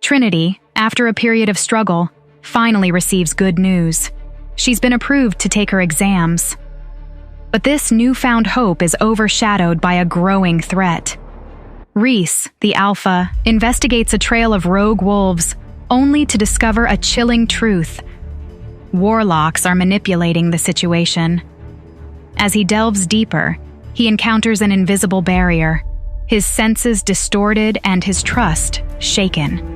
Trinity, after a period of struggle, finally receives good news. She's been approved to take her exams. But this newfound hope is overshadowed by a growing threat. Reese, the alpha, investigates a trail of rogue wolves, only to discover a chilling truth. Warlocks are manipulating the situation. As he delves deeper, he encounters an invisible barrier, his senses distorted and his trust shaken.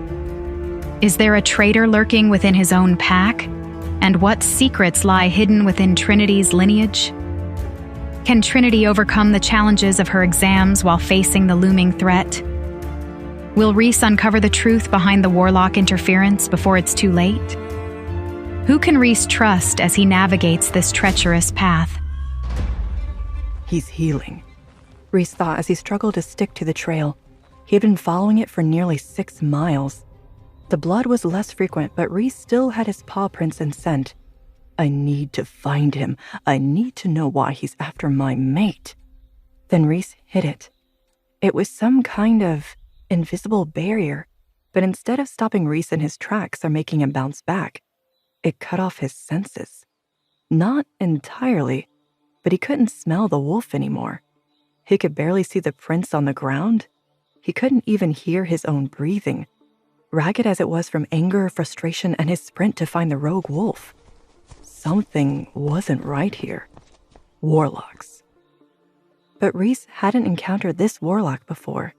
Is there a traitor lurking within his own pack? And what secrets lie hidden within Trinity's lineage? Can Trinity overcome the challenges of her exams while facing the looming threat? Will Reese uncover the truth behind the Warlock interference before it's too late? Who can Reese trust as he navigates this treacherous path? He's healing, Reese thought as he struggled to stick to the trail. He had been following it for nearly 6 miles. The blood was less frequent, but Reese still had his paw prints and scent. I need to find him. I need to know why he's after my mate. Then Reese hit it. It was some kind of invisible barrier, but instead of stopping Reese in his tracks or making him bounce back, it cut off his senses. Not entirely, but he couldn't smell the wolf anymore. He could barely see the prints on the ground. He couldn't even hear his own breathing, ragged as it was from anger, frustration, and his sprint to find the rogue wolf. Something wasn't right here. Warlocks. But Reese hadn't encountered this warlock before.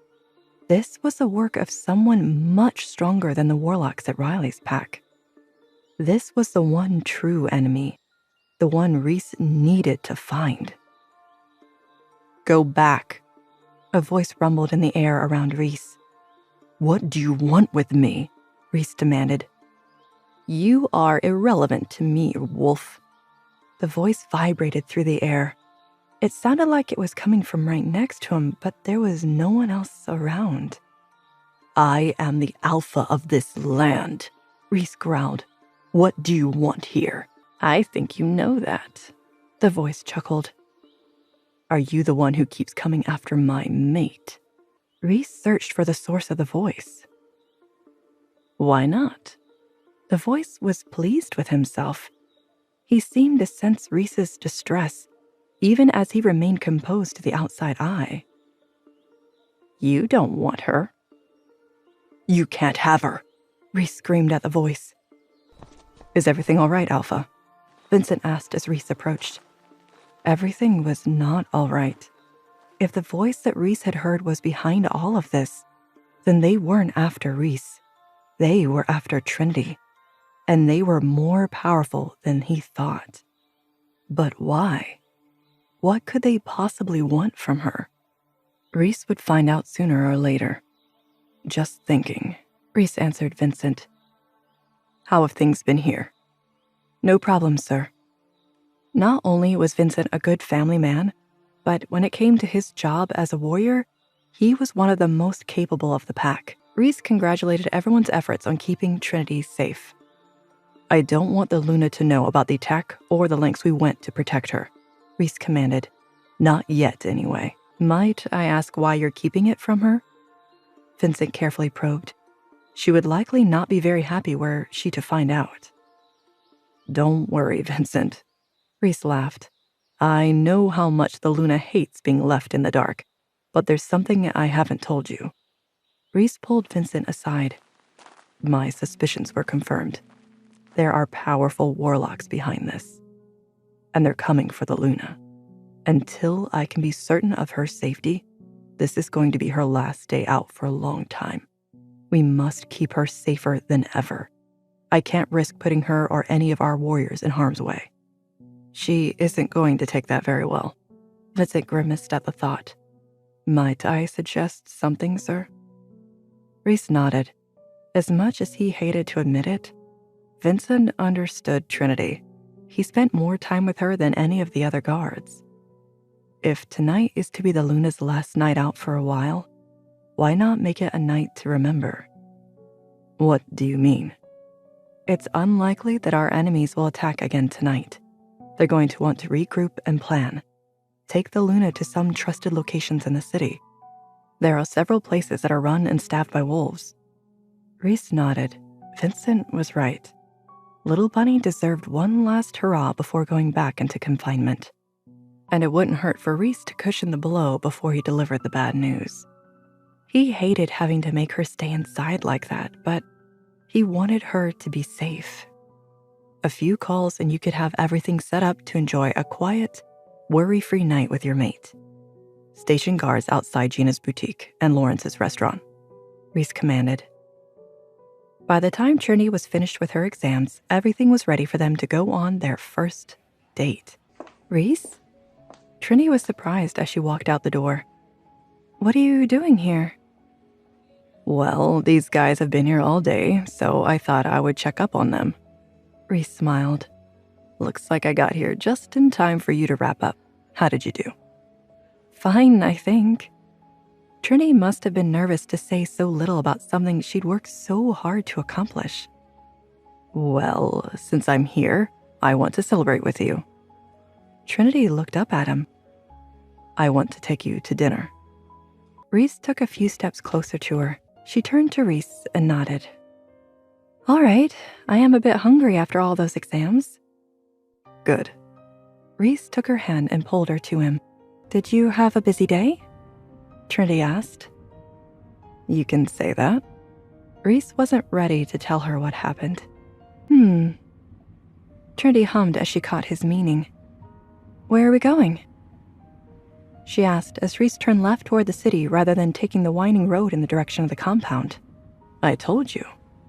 This was the work of someone much stronger than the warlocks at Riley's pack. This was the one true enemy, the one Reese needed to find. Go back, a voice rumbled in the air around Reese. What do you want with me? Reese demanded. You are irrelevant to me, wolf. The voice vibrated through the air. It sounded like it was coming from right next to him, but there was no one else around. I am the alpha of this land, Reese growled. What do you want here? I think you know that, the voice chuckled. Are you the one who keeps coming after my mate? Reese searched for the source of the voice. Why not? The voice was pleased with himself. He seemed to sense Reese's distress, even as he remained composed to the outside eye. You don't want her. You can't have her, Reese screamed at the voice. Is everything all right, Alpha? Vincent asked as Reese approached. Everything was not all right. If the voice that Reese had heard was behind all of this, then they weren't after Reese. They were after Trinity, and they were more powerful than he thought. But why? What could they possibly want from her? Reese would find out sooner or later. Just thinking, Reese answered Vincent. How have things been here? No problem, sir. Not only was Vincent a good family man, but when it came to his job as a warrior, he was one of the most capable of the pack. Reese congratulated everyone's efforts on keeping Trinity safe. I don't want the Luna to know about the attack or the lengths we went to protect her, Reese commanded. Not yet, anyway. Might I ask why you're keeping it from her? Vincent carefully probed. She would likely not be very happy were she to find out. Don't worry, Vincent, Reese laughed. I know how much the Luna hates being left in the dark, but there's something I haven't told you. Reese pulled Vincent aside. My suspicions were confirmed. There are powerful warlocks behind this, and they're coming for the Luna. Until I can be certain of her safety, this is going to be her last day out for a long time. We must keep her safer than ever. I can't risk putting her or any of our warriors in harm's way. She isn't going to take that very well. Vincent grimaced at the thought. Might I suggest something, sir? Reese nodded. As much as he hated to admit it, Vincent understood Trinity. He spent more time with her than any of the other guards. If tonight is to be the Luna's last night out for a while, why not make it a night to remember? What do you mean? It's unlikely that our enemies will attack again tonight. They're going to want to regroup and plan. Take the Luna to some trusted locations in the city. There are several places that are run and staffed by wolves. Reese nodded. Vincent was right. Little Bunny deserved one last hurrah before going back into confinement. And it wouldn't hurt for Reese to cushion the blow before he delivered the bad news. He hated having to make her stay inside like that, but he wanted her to be safe. A few calls and you could have everything set up to enjoy a quiet, worry-free night with your mate. Station guards outside Gina's boutique and Lawrence's restaurant, Reese commanded. By the time Trinity was finished with her exams, everything was ready for them to go on their first date. Reese? Trinity was surprised as she walked out the door. What are you doing here? Well, these guys have been here all day, so I thought I would check up on them. Reese smiled. Looks like I got here just in time for you to wrap up. How did you do? Fine, I think. Trinity must have been nervous to say so little about something she'd worked so hard to accomplish. Well, since I'm here, I want to celebrate with you. Trinity looked up at him. I want to take you to dinner. Reese took a few steps closer to her. She turned to Reese and nodded. All right, I am a bit hungry after all those exams. Good. Reese took her hand and pulled her to him. Did you have a busy day? Trinity asked. You can say that. Reese wasn't ready to tell her what happened. Trinity hummed as she caught his meaning. Where are we going? She asked as Reese turned left toward the city rather than taking the winding road in the direction of the compound. I told you.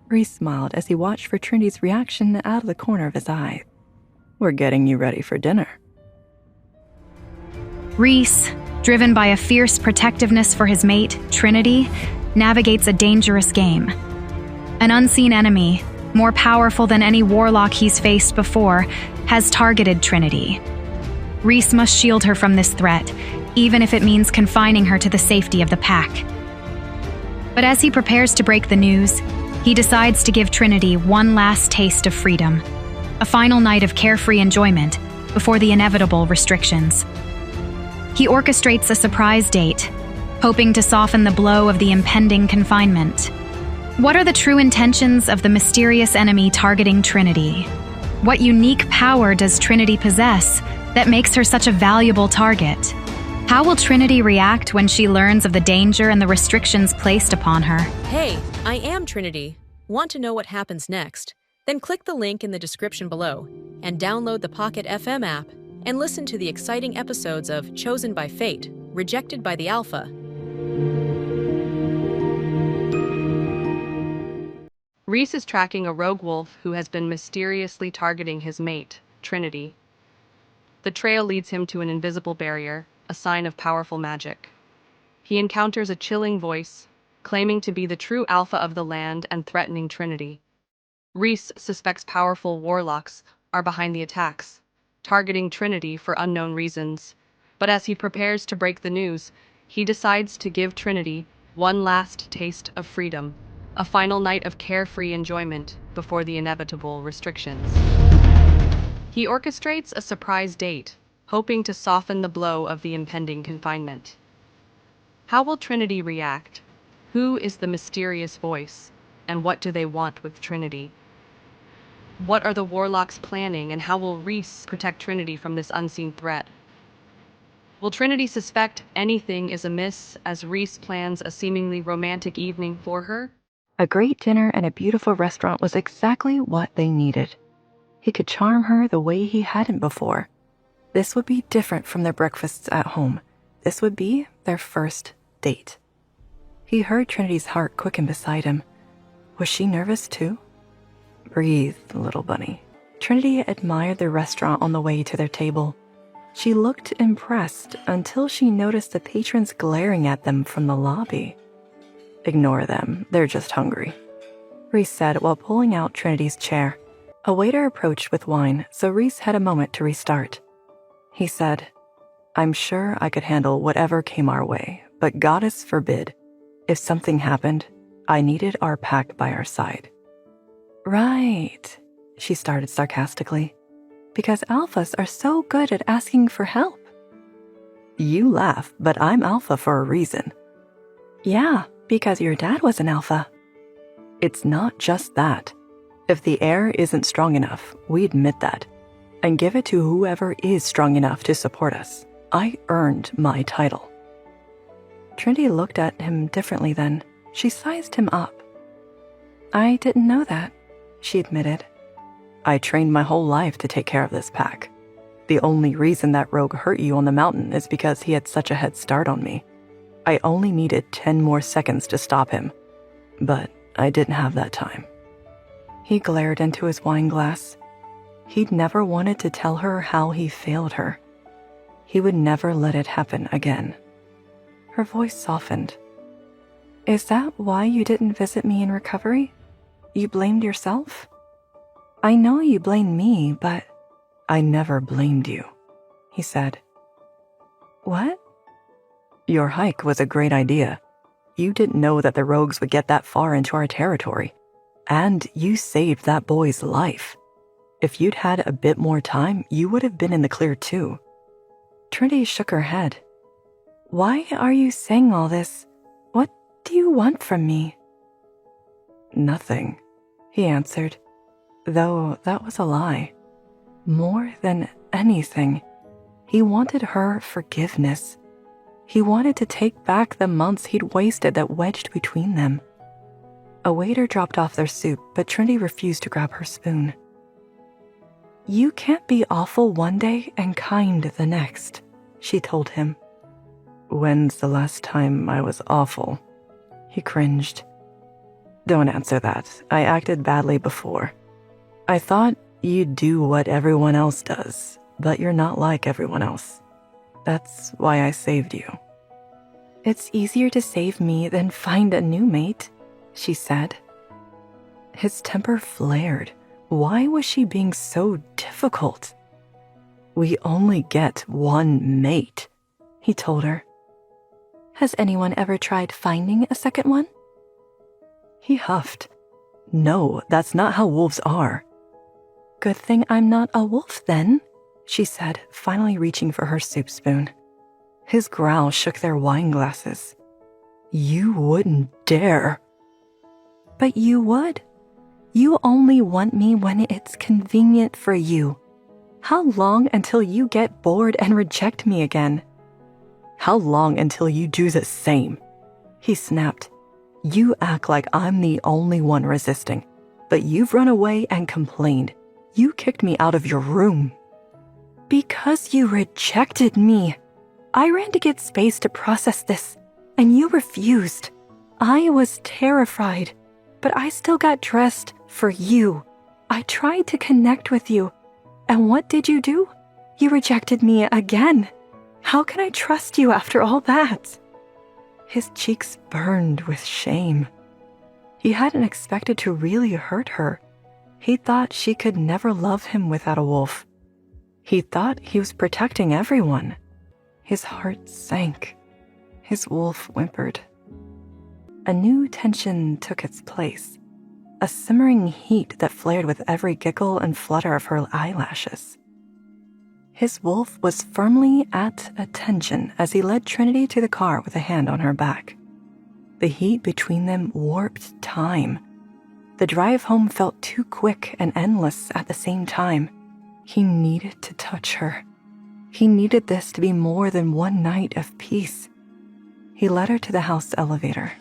Reese smiled as he watched for Trinity's reaction out of the corner of his eye. We're getting you ready for dinner. Reese, driven by a fierce protectiveness for his mate, Trinity, navigates a dangerous game. An unseen enemy, more powerful than any warlock he's faced before, has targeted Trinity. Reese must shield her from this threat, even if it means confining her to the safety of the pack. But as he prepares to break the news, he decides to give Trinity one last taste of freedom, a final night of carefree enjoyment before the inevitable restrictions. He orchestrates a surprise date, hoping to soften the blow of the impending confinement. What are the true intentions of the mysterious enemy targeting Trinity? What unique power does Trinity possess that makes her such a valuable target? How will Trinity react when she learns of the danger and the restrictions placed upon her? Hey, I am Trinity. Want to know what happens next? Then click the link in the description below and download the Pocket FM app and listen to the exciting episodes of Chosen by Fate, Rejected by the Alpha. Reese is tracking a rogue wolf who has been mysteriously targeting his mate, Trinity. The trail leads him to an invisible barrier, a sign of powerful magic. He encounters a chilling voice, claiming to be the true alpha of the land and threatening Trinity. Reese suspects powerful warlocks are behind the attacks, targeting Trinity for unknown reasons. But as he prepares to break the news, he decides to give Trinity one last taste of freedom, a final night of carefree enjoyment before the inevitable restrictions. He orchestrates a surprise date, hoping to soften the blow of the impending confinement. How will Trinity react? Who is the mysterious voice, and what do they want with Trinity? What are the warlocks planning, and how will Reese protect Trinity from this unseen threat? Will Trinity suspect anything is amiss as Reese plans a seemingly romantic evening for her? A great dinner and a beautiful restaurant was exactly what they needed. He could charm her the way he hadn't before. This would be different from their breakfasts at home. This would be their first date. He heard Trinity's heart quicken beside him. Was she nervous too? Breathe, little bunny. Trinity admired the restaurant on the way to their table. She looked impressed until she noticed the patrons glaring at them from the lobby. Ignore them, they're just hungry, Reese said while pulling out Trinity's chair. A waiter approached with wine, so Reese had a moment to restart. He said, I'm sure I could handle whatever came our way, but goddess forbid. If something happened, I needed our pack by our side. Right, she started sarcastically, because alphas are so good at asking for help. You laugh, but I'm alpha for a reason. Yeah, because your dad was an alpha. It's not just that. If the air isn't strong enough, we admit that, and give it to whoever is strong enough to support us. I earned my title. Trinity looked at him differently then. She sized him up. I didn't know that, she admitted. I trained my whole life to take care of this pack. The only reason that rogue hurt you on the mountain is because he had such a head start on me. I only needed 10 more seconds to stop him, but I didn't have that time. He glared into his wine glass. He'd never wanted to tell her how he failed her. He would never let it happen again. Her voice softened. Is that why you didn't visit me in recovery? You blamed yourself? I know you blamed me, but I never blamed you, he said. What? Your hike was a great idea. You didn't know that the rogues would get that far into our territory, and you saved that boy's life. If you'd had a bit more time, you would have been in the clear too. Trinity shook her head. Why are you saying all this? What do you want from me? Nothing, he answered, though that was a lie. More than anything, he wanted her forgiveness. He wanted to take back the months he'd wasted that wedged between them. A waiter dropped off their soup, but Trinity refused to grab her spoon. You can't be awful one day and kind the next, she told him. When's the last time I was awful? He cringed. Don't answer that. I acted badly before. I thought you'd do what everyone else does, but you're not like everyone else. That's why I saved you. It's easier to save me than find a new mate, she said. His temper flared. Why was she being so difficult? We only get one mate, he told her. Has anyone ever tried finding a second one? He huffed. No, that's not how wolves are. Good thing I'm not a wolf then, she said, finally reaching for her soup spoon. His growl shook their wine glasses. You wouldn't dare. But you would. You only want me when it's convenient for you. How long until you get bored and reject me again? How long until you do the same? He snapped. You act like I'm the only one resisting, but you've run away and complained. You kicked me out of your room. Because you rejected me. I ran to get space to process this, and you refused. I was terrified, but I still got dressed for you. I tried to connect with you. And what did you do? You rejected me again. How can I trust you after all that? His cheeks burned with shame. He hadn't expected to really hurt her. He thought she could never love him without a wolf. He thought he was protecting everyone. His heart sank. His wolf whimpered. A new tension took its place, a simmering heat that flared with every giggle and flutter of her eyelashes. His wolf was firmly at attention as he led Trinity to the car with a hand on her back. The heat between them warped time. The drive home felt too quick and endless at the same time. He needed to touch her. He needed this to be more than one night of peace. He led her to the house elevator.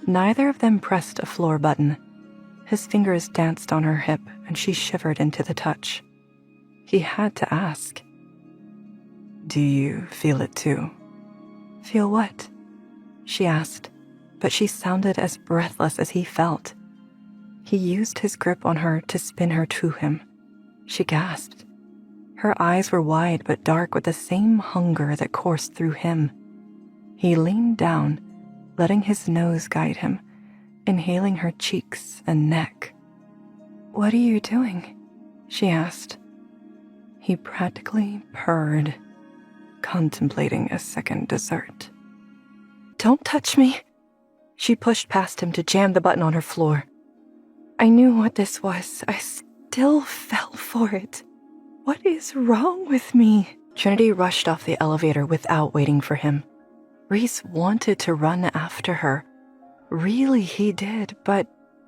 Neither of them pressed a floor button. His fingers danced on her hip, and she shivered into the touch. He had to ask. Do you feel it too? Feel what? She asked, but she sounded as breathless as he felt. He used his grip on her to spin her to him. She gasped. Her eyes were wide but dark with the same hunger that coursed through him. He leaned down, letting his nose guide him, inhaling her cheeks and neck. What are you doing? She asked. He practically purred, contemplating a second dessert. Don't touch me. She pushed past him to jam the button on her floor. I knew what this was. I still fell for it. What is wrong with me? Trinity rushed off the elevator without waiting for him. Reese wanted to run after her. Really, he did, but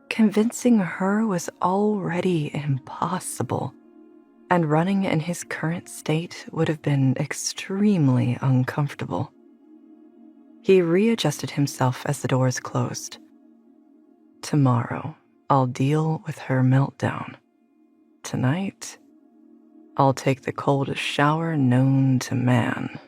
Convincing her was already impossible, and running in his current state would have been extremely uncomfortable. He readjusted himself as the doors closed. Tomorrow, I'll deal with her meltdown. Tonight, I'll take the coldest shower known to man.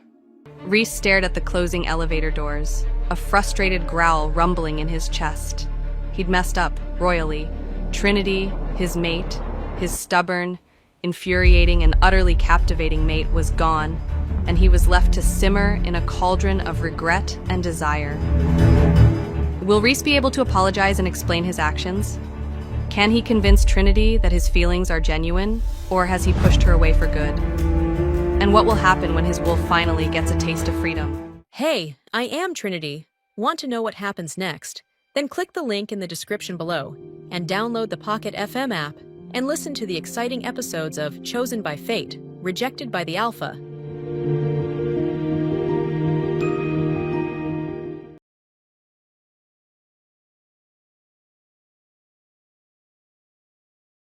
Reese stared at the closing elevator doors, a frustrated growl rumbling in his chest. He'd messed up royally. Trinity, his mate, his stubborn, infuriating, and utterly captivating mate was gone, and he was left to simmer in a cauldron of regret and desire. Will Reese be able to apologize and explain his actions? Can he convince Trinity that his feelings are genuine, or has he pushed her away for good? And what will happen when his wolf finally gets a taste of freedom? Hey, I am Trinity. Want to know what happens next? Then click the link in the description below and download the Pocket FM app and listen to the exciting episodes of Chosen by Fate, Rejected by the Alpha,